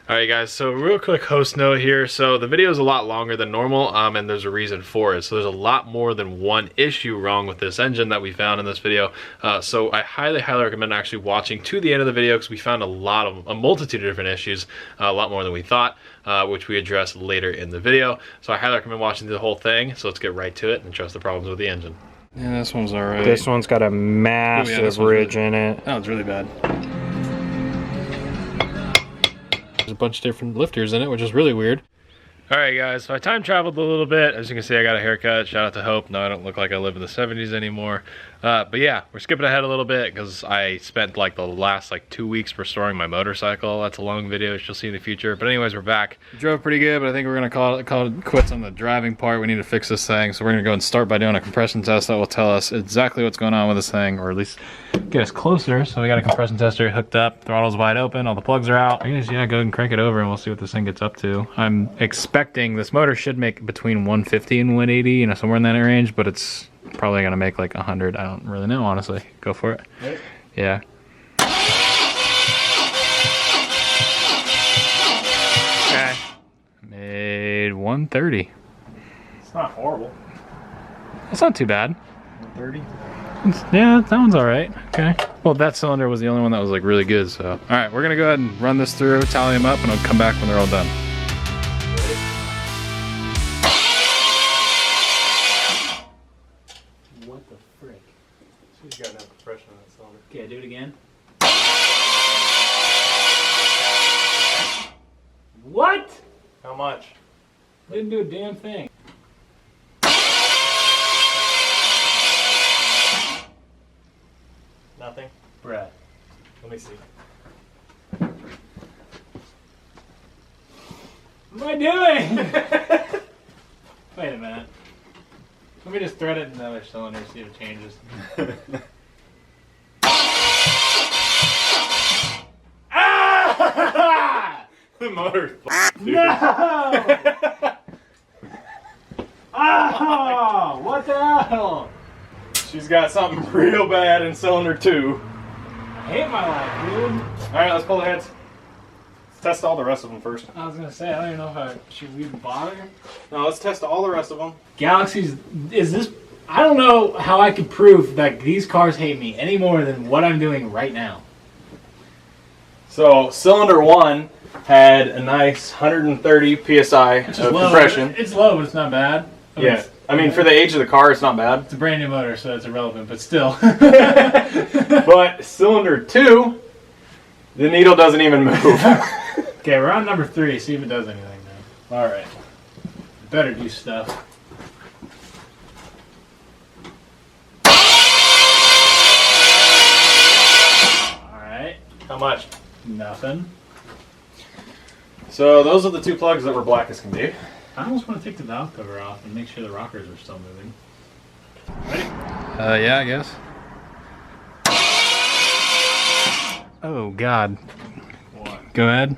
Alright guys, so real quick host note here. So the video is a lot longer than normal, and there's a reason for it. So there's a lot more than one issue wrong with this engine that we found in this video. So I highly recommend actually watching to the end of the video, because we found a multitude of different issues, a lot more than we thought, which we address later in the video. So I highly recommend watching the whole thing. So let's get right to it and address the problems with the engine. Yeah, this one's alright. This one's got a massive ridge in it. That one's really bad. There's a bunch of different lifters in it, which is really weird. Alright guys, so I time traveled a little bit. As you can see, I got a haircut. Shout out to Hope. No, I don't look like I live in the 70s anymore. But yeah, we're skipping ahead a little bit because I spent like the last 2 weeks restoring my motorcycle. That's a long video, which you'll see in the future. But anyways, we're back. We drove pretty good, but I think we're gonna call it quits on the driving part. We need to fix this thing, so we're gonna go and start by doing a compression test that will tell us exactly what's going on with this thing, or at least get us closer. So we got a compression tester hooked up, throttle's wide open, all the plugs are out. I guess, yeah, go ahead and crank it over and we'll see what this thing gets up to. I'm expecting this motor should make between 150 and 180, you know, somewhere in that range, but it's probably gonna make like 100. I don't really know, honestly. Go for it. Right. Yeah. Okay. Made 130. It's not horrible. That's not too bad. 130? Yeah, that one's all right. Okay. Well, that cylinder was the only one that was like really good. So, all right, we're gonna go ahead and run this through, tally them up, and I'll come back when they're all done. What the frick? She's got no compression on that cylinder. Okay, do it again. What? How much? I didn't do a damn thing. Nothing? Brett. Let me see. What am I doing? Wait a minute. Let me just thread it in the other cylinder, see if it changes. Ah! The motor's No! Oh! What the hell? She's got something real bad in cylinder 2. I hate my life, dude. Alright, let's pull the heads. Let's test all the rest of them first. I was gonna say, I don't even know if I should even bother. No, let's test all the rest of them. Galaxies, is this... I don't know how I could prove that these cars hate me any more than what I'm doing right now. So, cylinder 1 had a nice 130 psi of compression. It's low, but it's not bad. I mean, for the age of the car, it's not bad. It's a brand new motor, so it's irrelevant, but still. But cylinder 2, the needle doesn't even move. Okay, we're on number 3. See if it does anything now. All right. Better do stuff. All right. How much? Nothing. So those are the 2 plugs that were black as can be. I almost want to take the valve cover off and make sure the rockers are still moving. Ready? Yeah, I guess. Oh, God. What? Go ahead.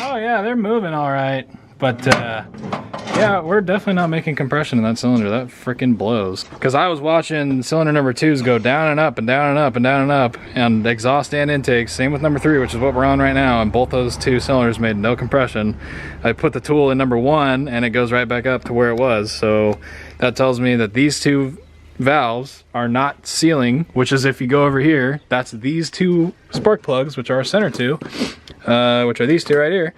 Oh, yeah, they're moving all right. But, yeah, we're definitely not making compression in that cylinder. That freaking blows. Because I was watching cylinder number 2's go down and up and down and up and down and up. And exhaust and intake. Same with number 3, which is what we're on right now. And both those 2 cylinders made no compression. I put the tool in number 1 and it goes right back up to where it was. So that tells me that these 2 valves are not sealing, which is, if you go over here, that's these 2 spark plugs, which are our center 2, which are these 2 right here.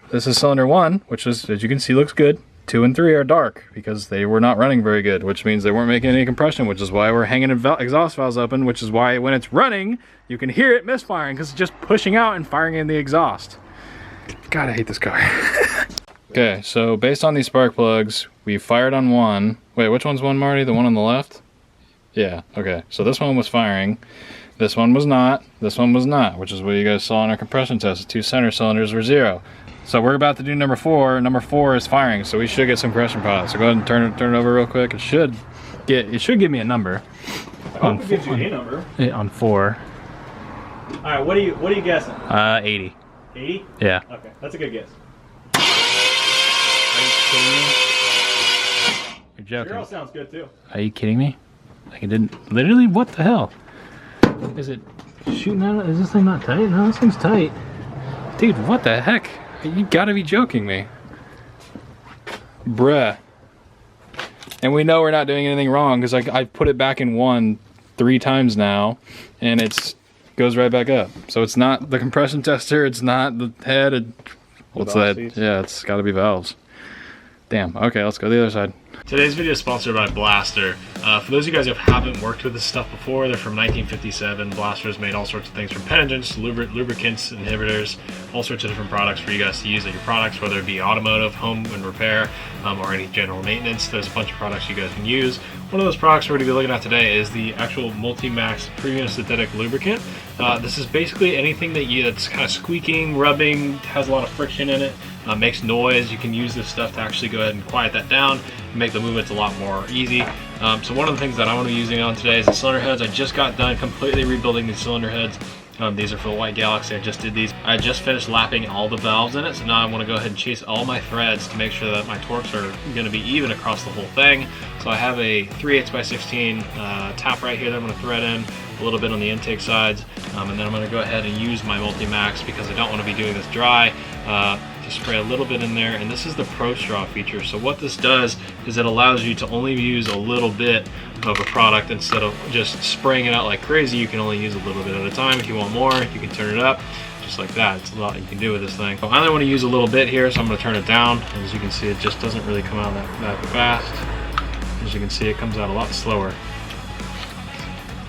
This is cylinder 1, which is, as you can see, looks good. 2 and 3 are dark because they were not running very good, which means they weren't making any compression, which is why we're hanging exhaust valves open, which is why when it's running, you can hear it misfiring because it's just pushing out and firing in the exhaust. God, I hate this car. Okay, so based on these spark plugs, we fired on one. Wait, which one's one, Marty? The one on the left? Yeah, okay. So this one was firing. This one was not. This one was not, which is what you guys saw in our compression test. The 2 center cylinders were 0. So we're about to do number 4. Number 4 is firing, so we should get some compression products. So go ahead and turn it over real quick. It should give me a number. I hope it gives you a number. On 4. All right, what are you guessing? 80. 80? Yeah. Okay, that's a good guess. Are you kidding me? You're joking. 0 sounds good too. Are you kidding me? Like, it didn't. Literally, what the hell? Is it Shooting out. Is this thing not tight? No, this thing's tight. Dude, what the heck? You gotta be joking me. Bruh. And we know we're not doing anything wrong because I put it back in one 3 times now and it's goes right back up. So it's not the compression tester, it's not the head. What's that? Yeah, it's gotta be valves. Damn. Okay, let's go to the other side. Today's video is sponsored by Blaster. For those of you guys who haven't worked with this stuff before, they're from 1957. Blaster's made all sorts of things from penitents, lubricants, inhibitors, all sorts of different products for you guys to use at your products, whether it be automotive, home and repair, or any general maintenance. There's a bunch of products you guys can use. One of those products we're going to be looking at today is the actual Multi-Max Premium Synthetic Lubricant. This is basically anything that's kind of squeaking, rubbing, has a lot of friction in it, makes noise. You can use this stuff to actually go ahead and quiet that down and make the movements a lot more easy. So one of the things that I'm going to be using on today is the cylinder heads. I just got done completely rebuilding these cylinder heads. These are for the white Galaxie. I just did these. I just finished lapping all the valves in it, so now I want to go ahead and chase all my threads to make sure that my torques are going to be even across the whole thing. So I have a 3/8x16 tap right here that I'm going to thread in, a little bit on the intake sides, and then I'm going to go ahead and use my Multi-Max because I don't want to be doing this dry. To spray a little bit in there, and this is the Pro Straw feature. So what this does is it allows you to only use a little bit of a product instead of just spraying it out like crazy. You can only use a little bit at a time. If you want more, you can turn it up just like that. It's a lot you can do with this thing. So I only want to use a little bit here, so I'm going to turn it down. As you can see, it just doesn't really come out that fast. As you can see, it comes out a lot slower.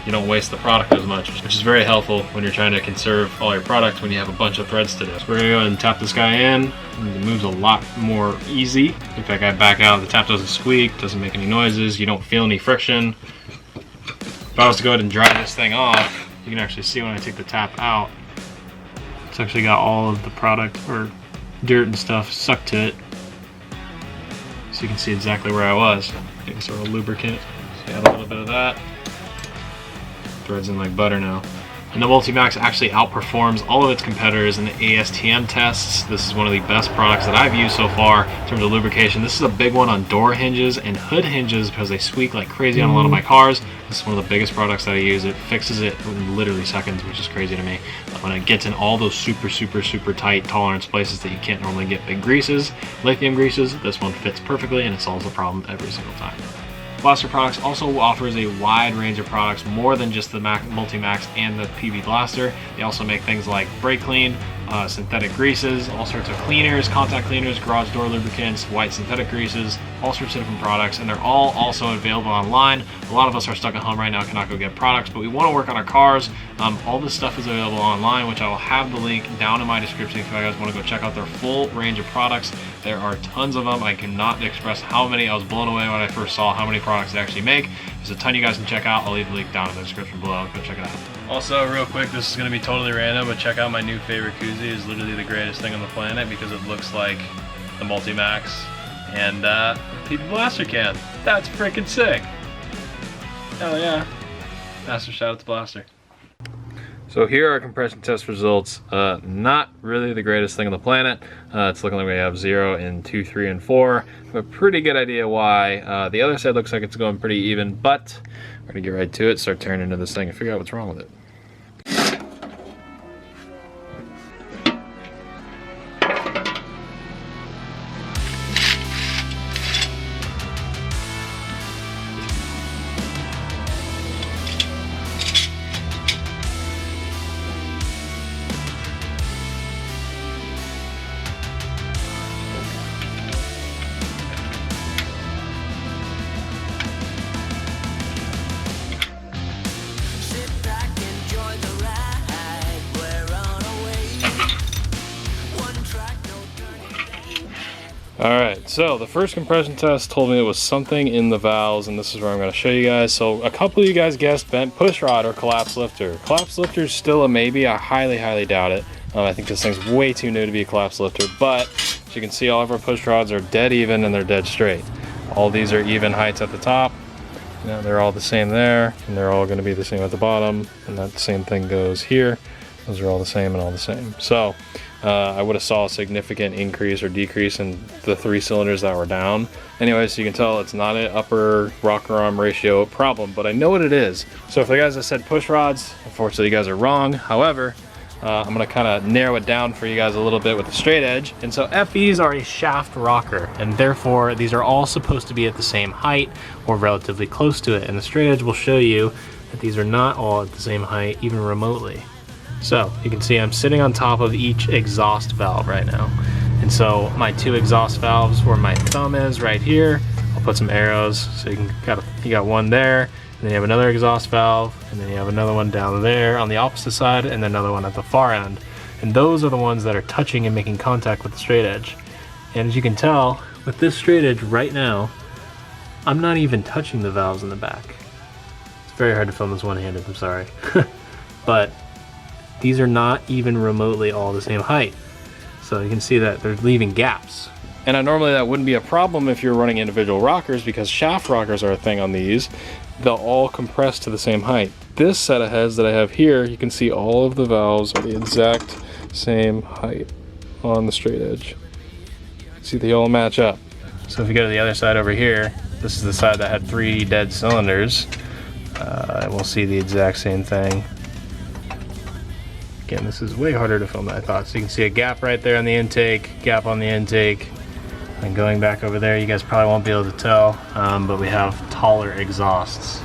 You don't waste the product as much, which is very helpful when you're trying to conserve all your product when you have a bunch of threads to do. So we're gonna go ahead and tap this guy in, and it moves a lot more easy. In fact, I back out, the tap doesn't squeak, doesn't make any noises, you don't feel any friction. If I was to go ahead and dry this thing off, you can actually see when I take the tap out, it's actually got all of the product or dirt and stuff sucked to it. So you can see exactly where I was. Maybe sort of lubricant, so you add a little bit of that. Threads in like butter now. And the Multi-Max actually outperforms all of its competitors in the ASTM tests. This is one of the best products that I've used so far in terms of lubrication. This is a big one on door hinges and hood hinges because they squeak like crazy on a lot of my cars. This is one of the biggest products that I use. It fixes it in literally seconds, which is crazy to me. When it gets in all those super tight tolerance places that you can't normally get big greases, lithium greases, this one fits perfectly and it solves the problem every single time. Blaster Products also offers a wide range of products, more than just the Multi-Max and the PB'Blaster. They also make things like brake clean, synthetic greases, all sorts of cleaners, contact cleaners, garage door lubricants, white synthetic greases, all sorts of different products, and they're all also available online. A lot of us are stuck at home right now, cannot go get products, but we want to work on our cars. All this stuff is available online, which I will have the link down in my description if you guys want to go check out their full range of products. There are tons of them. I cannot express how many. I was blown away when I first saw how many products they actually make. There's a ton you guys can check out. I'll leave the link down in the description below. Go check it out. Also, real quick, this is going to be totally random, but check out my new favorite koozie. It's literally the greatest thing on the planet because it looks like the Multi-Max and PB'Blaster can. That's freaking sick. Hell yeah. Master shout out to Blaster. So here are our compression test results. Not really the greatest thing on the planet. It's looking like we have 0 in 2, 3, and 4. I have a pretty good idea why. The other side looks like it's going pretty even, but we're gonna get right to it, start tearing into this thing and figure out what's wrong with it. Alright, so the first compression test told me it was something in the valves, and this is where I'm going to show you guys. So a couple of you guys guessed bent push rod or collapse lifter. Collapse lifter is still a maybe. I highly doubt it. I think this thing's way too new to be a collapse lifter, but as you can see, all of our push rods are dead even and they're dead straight. All these are even heights at the top. They're all the same there, and they're all going to be the same at the bottom, and that same thing goes here. Those are all the same and all the same. So I would have saw a significant increase or decrease in the 3 cylinders that were down. Anyway, so you can tell it's not an upper rocker arm ratio problem, but I know what it is. So for the guys that said push rods, unfortunately you guys are wrong. However, I'm gonna kind of narrow it down for you guys a little bit with the straight edge. And so FEs are a shaft rocker, and therefore these are all supposed to be at the same height or relatively close to it. And the straight edge will show you that these are not all at the same height, even remotely. So you can see I'm sitting on top of each exhaust valve right now. And so my 2 exhaust valves where my thumb is right here, I'll put some arrows so you got one there, and then you have another exhaust valve, and then you have another one down there on the opposite side, and then another one at the far end. And those are the ones that are touching and making contact with the straight edge. And as you can tell, with this straight edge right now, I'm not even touching the valves in the back. It's very hard to film this one-handed, I'm sorry. But these are not even remotely all the same height. So you can see that they're leaving gaps. And normally that wouldn't be a problem if you're running individual rockers, because shaft rockers are a thing on these. They'll all compress to the same height. This set of heads that I have here, you can see all of the valves are the exact same height on the straight edge. See, they all match up. So if you go to the other side over here, this is the side that had 3 dead cylinders. We'll see the exact same thing. Again, this is way harder to film than I thought. So you can see a gap right there on the intake, gap on the intake. And going back over there, you guys probably won't be able to tell, but we have taller exhausts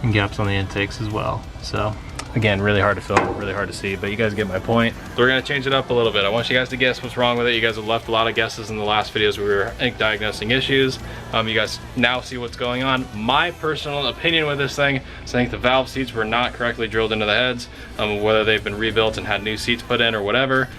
and gaps on the intakes as well. So again, really hard to film, really hard to see, but you guys get my point. So we're gonna change it up a little bit. I want you guys to guess what's wrong with it. You guys have left a lot of guesses in the last videos where we were diagnosing issues. You guys now see what's going on. My personal opinion with this thing is I think the valve seats were not correctly drilled into the heads, whether they've been rebuilt and had new seats put in or whatever.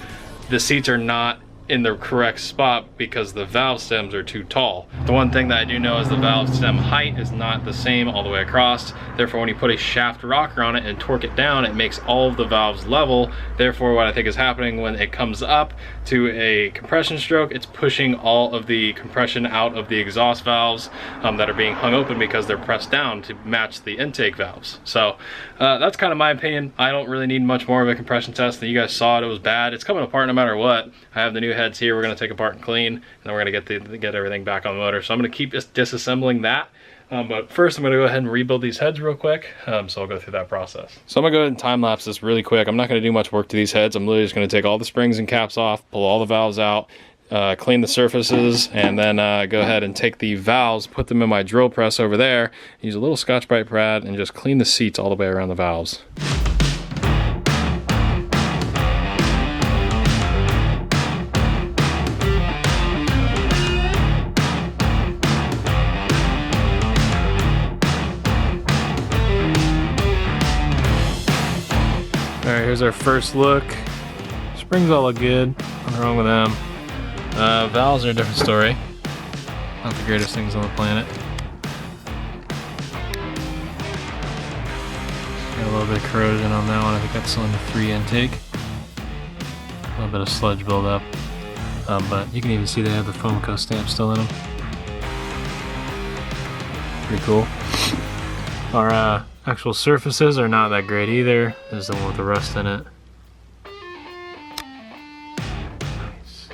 The seats are not in the correct spot because the valve stems are too tall. The one thing that I do know is the valve stem height is not the same all the way across. Therefore, when you put a shaft rocker on it and torque it down, it makes all of the valves level. Therefore, what I think is happening when it comes up to a compression stroke, it's pushing all of the compression out of the exhaust valves that are being hung open because they're pressed down to match the intake valves. So that's kind of my opinion. I don't really need much more of a compression test. You guys saw it was bad. It's coming apart no matter what. I have the new heads here. We're going to take apart and clean, and then we're going to get everything back on the motor. So I'm going to keep just disassembling that. But first I'm going to go ahead and rebuild these heads real quick. So I'll go through that process. So I'm going to go ahead and time lapse this really quick. I'm not going to do much work to these heads. I'm literally just going to take all the springs and caps off, pull all the valves out, clean the surfaces, and then go ahead and take the valves, put them in my drill press over there, use a little Scotch-Brite pad, and just clean the seats all the way around the valves. Alright, here's our first look. Springs all look good. Nothing wrong with them. Valves are a different story. Not the greatest things on the planet. Got a little bit of corrosion on that one. I think that's cylinder 3 intake. A little bit of sludge buildup. But you can even see they have the Foamco stamp still in them. Pretty cool. Our actual surfaces are not that great either. There's the one with the rust in it. Nice.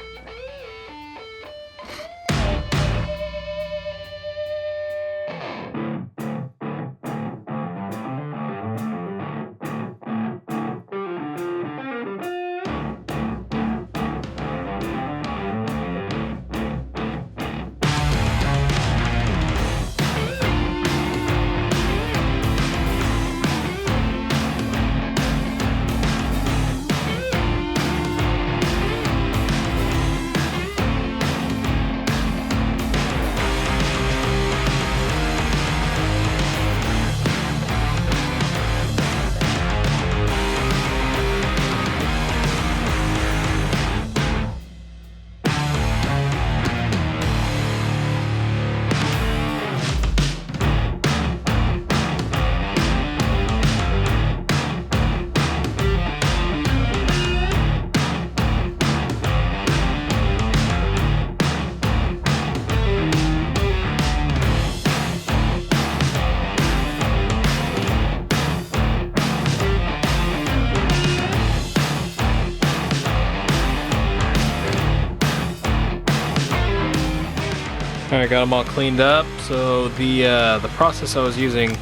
Alright, got them all cleaned up. So the process I was using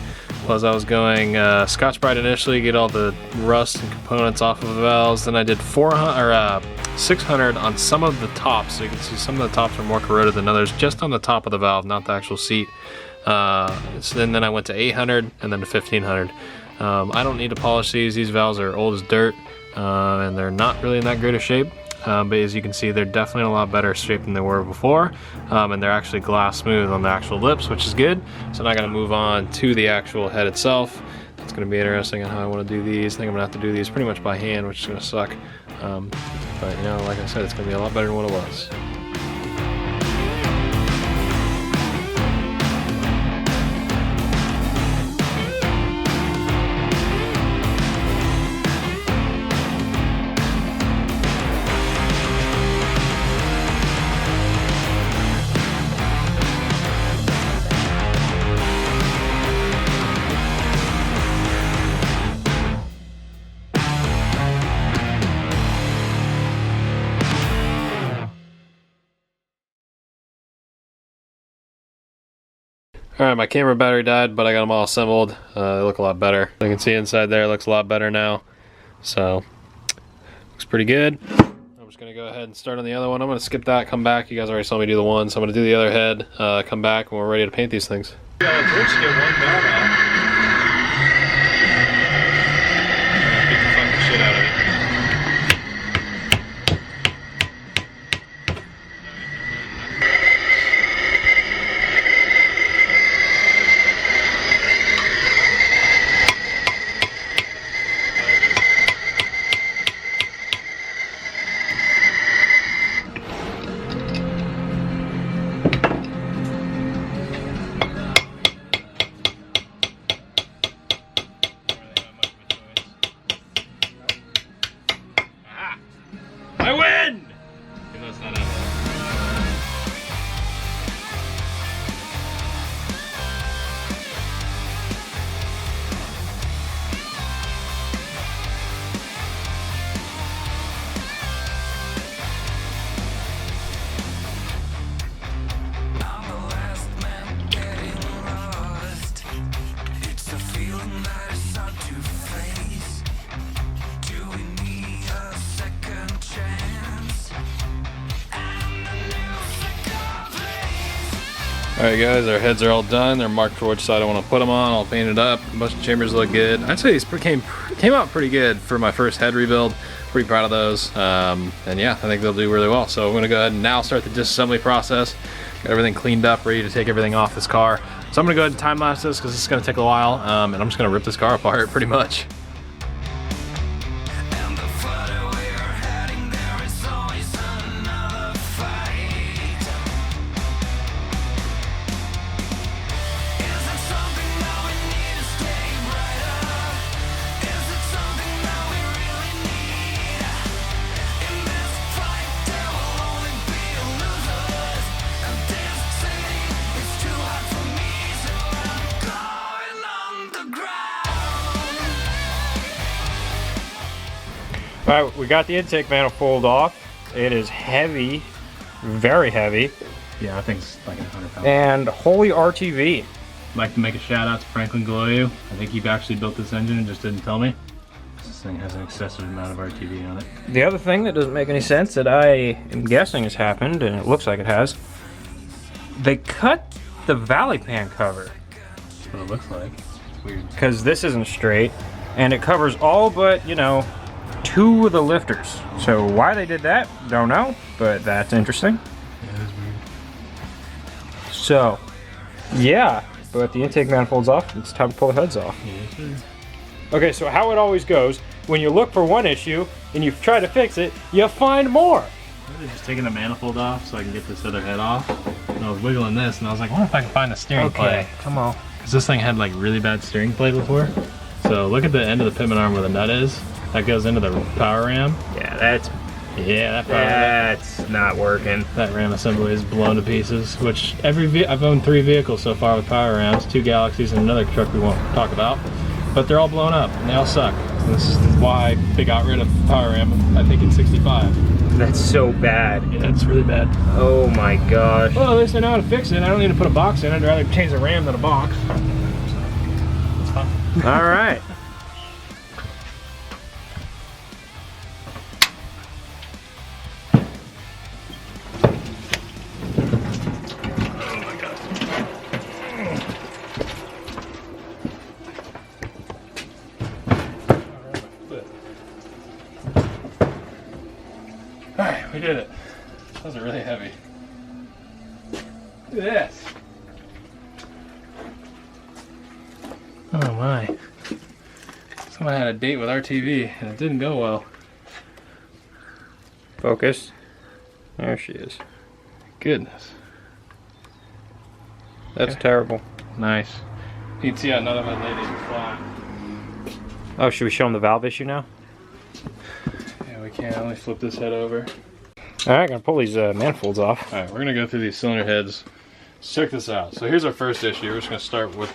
was I was going Scotch-Brite initially, get all the rust and components off of the valves. Then I did 600 on some of the tops. So you can see some of the tops are more corroded than others, just on the top of the valve, not the actual seat. So then I went to 800 and then to 1500. I don't need to polish these. These valves are old as dirt, and they're not really in that great of shape. But as you can see, they're definitely in a lot better shape than they were before, and they're actually glass smooth on the actual lips, which is good. So now I gotta move on to the actual head itself. It's gonna be interesting on how I want to do these. I think I'm gonna have to do these pretty much by hand, which is gonna suck. But you know, like I said, it's gonna be a lot better than what it was. Alright, my camera battery died, but I got them all assembled. They look a lot better. You can see inside there, it looks a lot better now. So, looks pretty good. I'm just going to go ahead and start on the other one. I'm going to skip that, come back. You guys already saw me do the one, so I'm going to do the other head, come back, and we're ready to paint these things. Yeah, let's get one valve out. Beat the fucking shit out of it. I win! Even though it's not out. Alright guys, our heads are all done. They're marked for which side I want to put them on. I'll paint it up. Most of the chambers look good. I'd say these came out pretty good for my first head rebuild. Pretty proud of those. And yeah, I think they'll do really well. So I'm going to go ahead and now start the disassembly process. Got everything cleaned up, ready to take everything off this car. So I'm going to go ahead and time lapse this because this is going to take a while. And I'm just going to rip this car apart pretty much. Alright, we got the intake manifold off. It is heavy, very heavy, Yeah, I think it's like 100 pounds. and holy RTV. I'd like to make a shout out to Franklin Gloyu. I think he actually built this engine and just didn't tell me. This thing has an excessive amount of RTV on it. The other thing that doesn't make any sense that I am guessing has happened, and it looks like it has, they cut the valley pan cover, That's what it looks like. It's weird. because this isn't straight, and it covers all but, you know, 2 of the lifters. So why they did that, don't know, but that's interesting. Yeah, that's weird. So, yeah, but the intake manifold's off, it's time to pull the heads off. Yeah, sure. Okay, so how it always goes, when you look for one issue and you try to fix it, you find more. I'm just taking the manifold off so I can get this other head off. And I was wiggling this and I was like, I wonder if I can find a steering plate. come on. Because this thing had like really bad steering plate before. So look at the end of the pivot arm where the nut is. That goes into the power ram. Yeah, that's Yeah, not working. that ram assembly is blown to pieces. Which I've owned 3 vehicles so far with power rams, 2 Galaxies and another truck we won't talk about. But they're all blown up and they all suck. This is why they got rid of power ram, I think, in 65. That's so bad. Yeah, it's really bad. Oh my gosh. Well, at least I know how to fix it. I don't need to put a box in. I'd rather change the ram than a box. So, it's fine. All right. Alright, we did it. Those are really heavy. Look at this. Oh my. Someone had a date with our TV and it didn't go well. Focus. There she is. Goodness. That's terrible. Nice. You can see how none of it laid it flat. Oh, should we show them the valve issue now? Yeah, we can. Let me flip this head over. All right, gonna pull these manifolds off. Alright, we're gonna go through these cylinder heads. Let's check this out. So here's our first issue. We're just gonna start with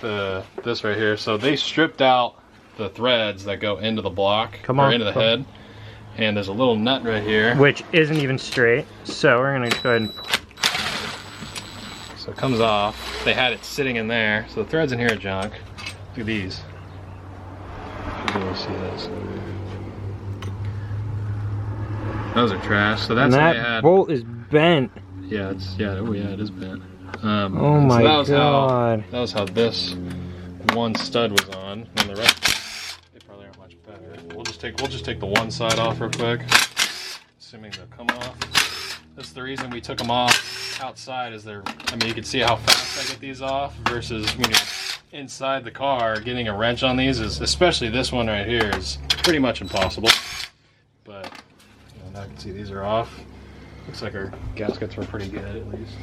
this right here. So they stripped out the threads that go into the block, or into the head. And there's a little nut right here. Which isn't even straight. So we're gonna go ahead and... So it comes off. They had it sitting in there. So the threads in here are junk. Look at these. You can really see this. Those are trash. So that's what they had. That bolt is bent. Yeah, it is bent. Oh my god. That was how this one stud was on, and the rest they probably aren't much better. We'll just take the one side off real quick, assuming they'll come off. That's the reason we took them off outside. Is I mean, you can see how fast I get these off versus when you're inside the car. Getting a wrench on these is, especially this one right here, is pretty much impossible. But now I can see these are off. Looks like our gaskets were pretty good at least.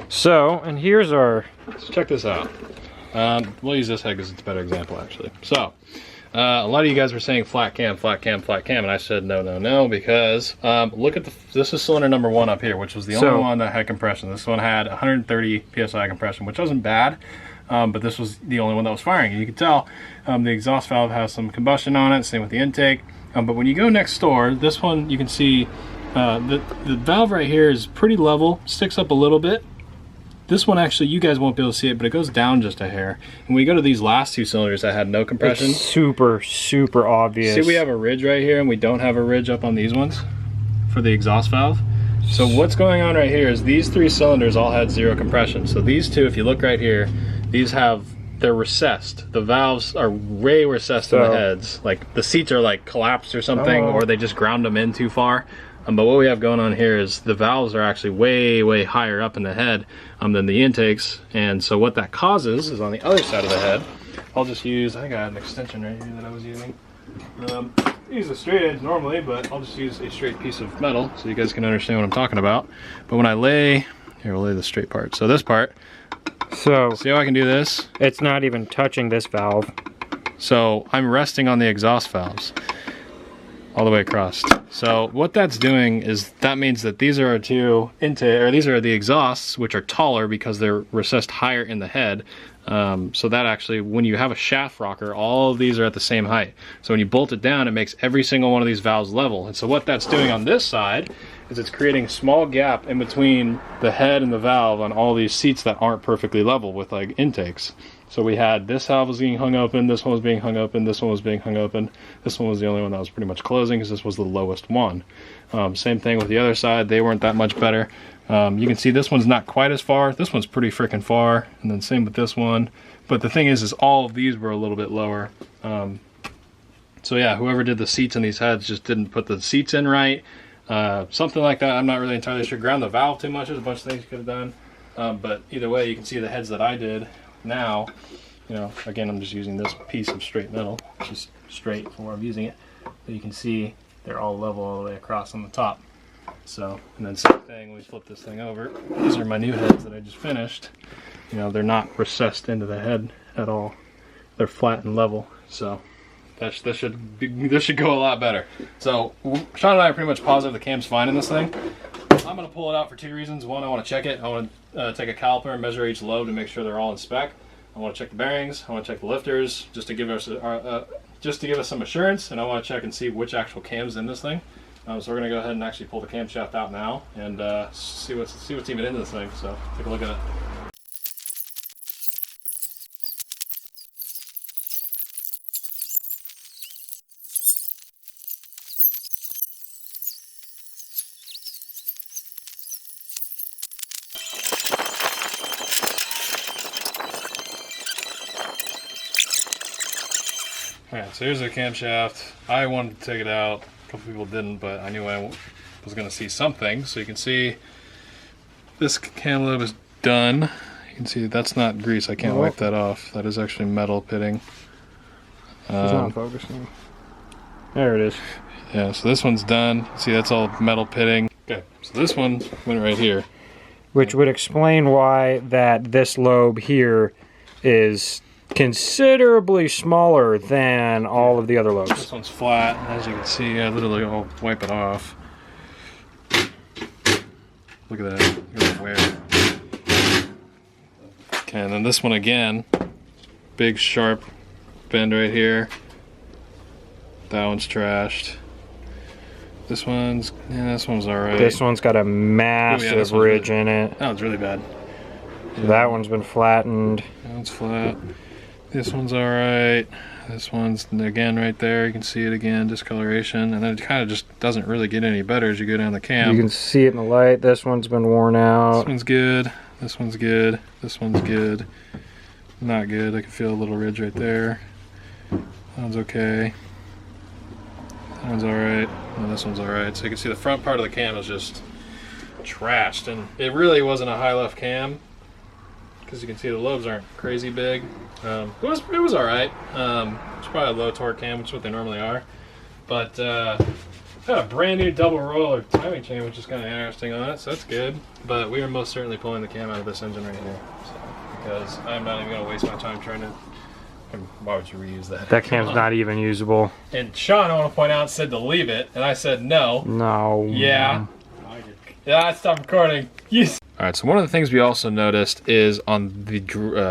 So, and here's our... Let's check this out. We'll use this head because it's a better example actually. So, a lot of you guys were saying flat cam, flat cam, flat cam, and I said no, because look at this is cylinder number 1 up here, which was the only one that had compression. This one had 130 psi compression, which wasn't bad, but this was the only one that was firing. And you can tell the exhaust valve has some combustion on it, same with the intake. But when you go next door, this one you can see the valve right here is pretty level, sticks up a little bit. This one actually, you guys won't be able to see it, but it goes down just a hair. And we go to these last 2 cylinders that had no compression. It's super, super obvious. See, we have a ridge right here, and we don't have a ridge up on these ones for the exhaust valve. So what's going on right here is these 3 cylinders all had 0 compression. So these 2, if you look right here, they're recessed. The valves are way recessed in the heads. Like the seats are like collapsed or something, or they just ground them in too far. But what we have going on here is the valves are actually way, way higher up in the head than the intakes. And so what that causes is on the other side of the head, I'll just use, I got an extension right here that I was using. Use a straight edge normally, but I'll just use a straight piece of metal so you guys can understand what I'm talking about. But when I lay, here we'll lay the straight part. So this part, so see how I can do this? It's not even touching this valve. So I'm resting on the exhaust valves all the way across. So what that's doing is that means that these are our 2 intake, or these are the exhausts, which are taller because they're recessed higher in the head. So that actually, when you have a shaft rocker, all of these are at the same height. So when you bolt it down, it makes every single one of these valves level. And so what that's doing on this side is it's creating a small gap in between the head and the valve on all these seats that aren't perfectly level with like intakes. So we had this valve was being hung open, this one was being hung open, this one was being hung open. This one was the only one that was pretty much closing because this was the lowest one. Same thing with the other side, they weren't that much better. You can see this one's not quite as far, this one's pretty freaking far, and then same with this one. But the thing is all of these were a little bit lower. So yeah, whoever did the seats in these heads just didn't put the seats in right. Something like that, I'm not really entirely sure. Ground the valve too much, there's a bunch of things you could have done. But either way, you can see the heads that I did. Now, you know, again, I'm just using this piece of straight metal, which is straight from where I'm using it. But you can see they're all level all the way across on the top. So, and then same thing, we flip this thing over. These are my new heads that I just finished. You know, they're not recessed into the head at all. They're flat and level. So, this should go a lot better. So, Sean and I are pretty much positive the cam's fine in this thing. I'm going to pull it out for 2 reasons. One, I want to check it. I want to take a caliper and measure each lobe to make sure they're all in spec. I want to check the bearings. I want to check the lifters just to give us just to give us some assurance, and I want to check and see which actual cam's in this thing. So we're gonna go ahead and actually pull the camshaft out now and see what's even in this thing. So take a look at it. Alright, so here's the camshaft. I wanted to take it out. A couple people didn't, but I knew I was going to see something. So you can see this cam lube is done. You can see that's not grease. I can't wipe that off. That is actually metal pitting. It's not focusing. There it is. Yeah, so this one's done. See, that's all metal pitting. Okay, so this one went right here. Which would explain why this lobe here is considerably smaller than all of the other lobes. This one's flat, as you can see. I literally will wipe it off. Look at that. Look at the wear. Okay, and then this one again. Big sharp bend right here. That one's trashed. This one's alright. This one's got a massive ridge in it. That one's really bad. Yeah. That one's been flattened. That one's flat. This one's alright. This one's again right there. You can see it again, discoloration, and then it kind of just doesn't really get any better as you go down the cam. You can see it in the light. This one's been worn out. This one's good. This one's good. This one's good. Not good. I can feel a little ridge right there. That one's okay. That one's alright. And this one's alright. So you can see the front part of the cam is just trashed, and it really wasn't a high left cam. Because you can see the lobes aren't crazy big. It was alright. It's probably a low torque cam, which is what they normally are. But had a brand new double roller timing chain, which is kind of interesting on it, so that's good. But we are most certainly pulling the cam out of this engine right here. So, because I'm not even going to waste my time trying to... Why would you reuse that? That cam's not even usable. And Sean, I want to point out, said to leave it, and I said no. No. Yeah. Yeah, I stopped recording. Yes. All right, so one of the things we also noticed is on the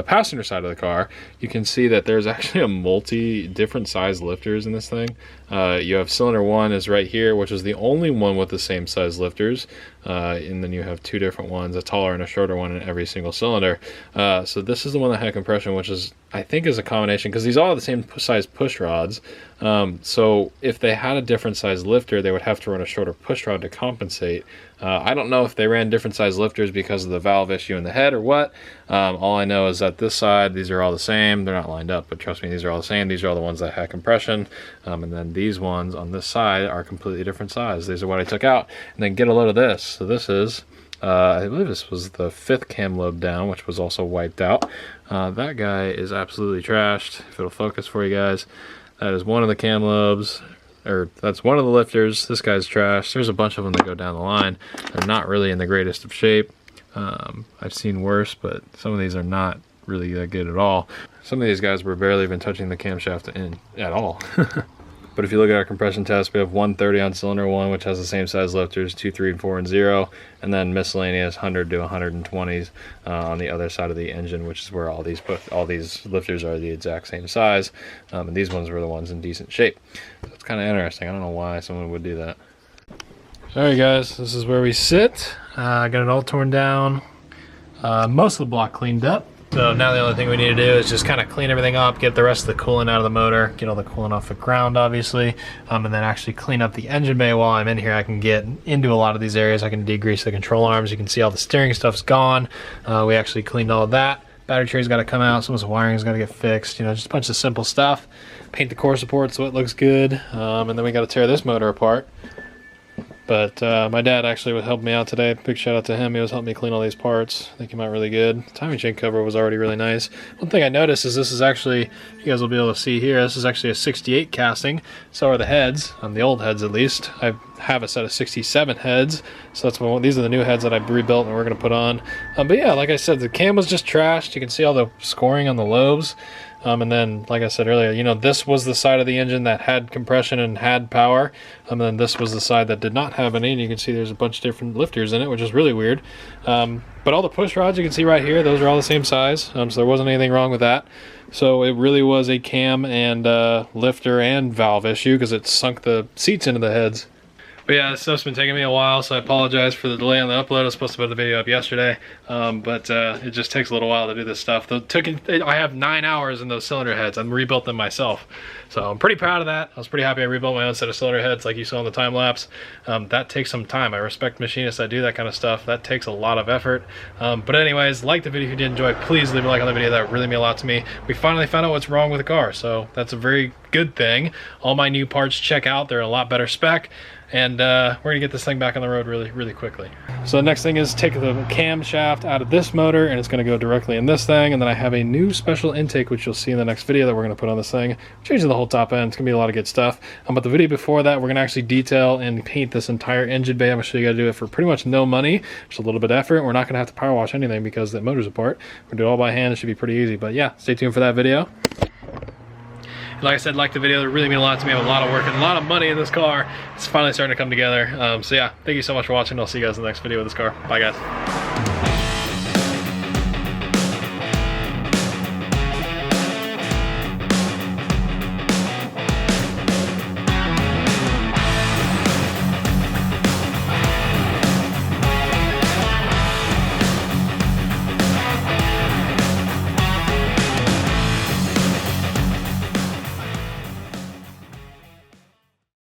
passenger side of the car, you can see that there's actually a different size lifters in this thing. You have cylinder 1 is right here, which is the only one with the same size lifters. And then you have two different ones, a taller and a shorter one in every single cylinder. So this is the one that had compression, which is, I think, is a combination, because these all have the same size push rods. So if they had a different size lifter, they would have to run a shorter push rod to compensate. I don't know if they ran different size lifters because of the valve issue in the head or what. All I know is that this side, these are all the same. They're not lined up, but trust me, these are all the same. These are all the ones that had compression. And then these ones on this side are completely different size. These are what I took out. And then get a load of this. So this is, I believe this was the 5th cam lobe down, which was also wiped out. That guy is absolutely trashed. If it'll focus for you guys, that is one of the cam lobes. Or that's one of the lifters. This guy's trash. There's a bunch of them that go down the line. They're not really in the greatest of shape. I've seen worse, but some of these are not really that good at all. Some of these guys were barely even touching the camshaft at all. But if you look at our compression test, we have 130 on cylinder 1, which has the same size lifters, 2, 3, and 4, and 0, and then miscellaneous 100 to 120s on the other side of the engine, which is where all these lifters are the exact same size, and these ones were the ones in decent shape. So it's kind of interesting. I don't know why someone would do that. Alright guys, this is where we sit. I got it all torn down, most of the block cleaned up. So now the only thing we need to do is just kind of clean everything up, get the rest of the coolant out of the motor, get all the coolant off the ground, obviously, and then actually clean up the engine bay. While I'm in here, I can get into a lot of these areas. I can degrease the control arms. You can see all the steering stuff's gone. We actually cleaned all of that. Battery tray's got to come out. Some of the wiring's got to get fixed. You know, just a bunch of simple stuff. Paint the core support so it looks good, and then we got to tear this motor apart. But my dad actually would help me out today. Big shout out to him. He was helping me clean all these parts. They came out really good. The timing chain cover was already really nice. One thing I noticed is this is actually, you guys will be able to see here, this is actually a 68 casting. So are the heads, on the old heads at least. I have a set of 67 heads. So that's what, these are the new heads that I rebuilt and we're going to put on. But yeah, like I said, the cam was just trashed. You can see all the scoring on the lobes. And then, like I said earlier, you know, this was the side of the engine that had compression and had power. And then this was the side that did not have any. And you can see there's a bunch of different lifters in it, which is really weird. But all the push rods you can see right here, those are all the same size. So there wasn't anything wrong with that. So it really was a cam and lifter and valve issue because it sunk the seats into the heads. But yeah, this stuff's been taking me a while, so I apologize for the delay on the upload. I was supposed to put the video up yesterday, but it just takes a little while to do this stuff. I have 9 hours in those cylinder heads. I rebuilt them myself, so I'm pretty proud of that. I was pretty happy I rebuilt my own set of cylinder heads like you saw in the time lapse. That takes some time. I respect machinists that do that kind of stuff. That takes a lot of effort. But anyways, like the video if you did enjoy. Please leave a like on the video. That really means a lot to me. We finally found out what's wrong with the car, so that's a very good thing. All my new parts check out. They're a lot better spec. And we're gonna get this thing back on the road really quickly. So the next thing is take the camshaft out of this motor and it's gonna go directly in this thing. And then I have a new special intake, which you'll see in the next video that we're gonna put on this thing. Changing the whole top end, it's gonna be a lot of good stuff. But the video before that, we're gonna actually detail and paint this entire engine bay. I'm gonna show you how to do it for pretty much no money, just a little bit of effort. We're not gonna have to power wash anything because the motor's apart. We're gonna do it all by hand, it should be pretty easy. But yeah, stay tuned for that video. Like I said, like the video, it really means a lot to me. I have a lot of work and a lot of money in this car. It's finally starting to come together. So yeah, thank you so much for watching. I'll see you guys in the next video with this car. Bye guys.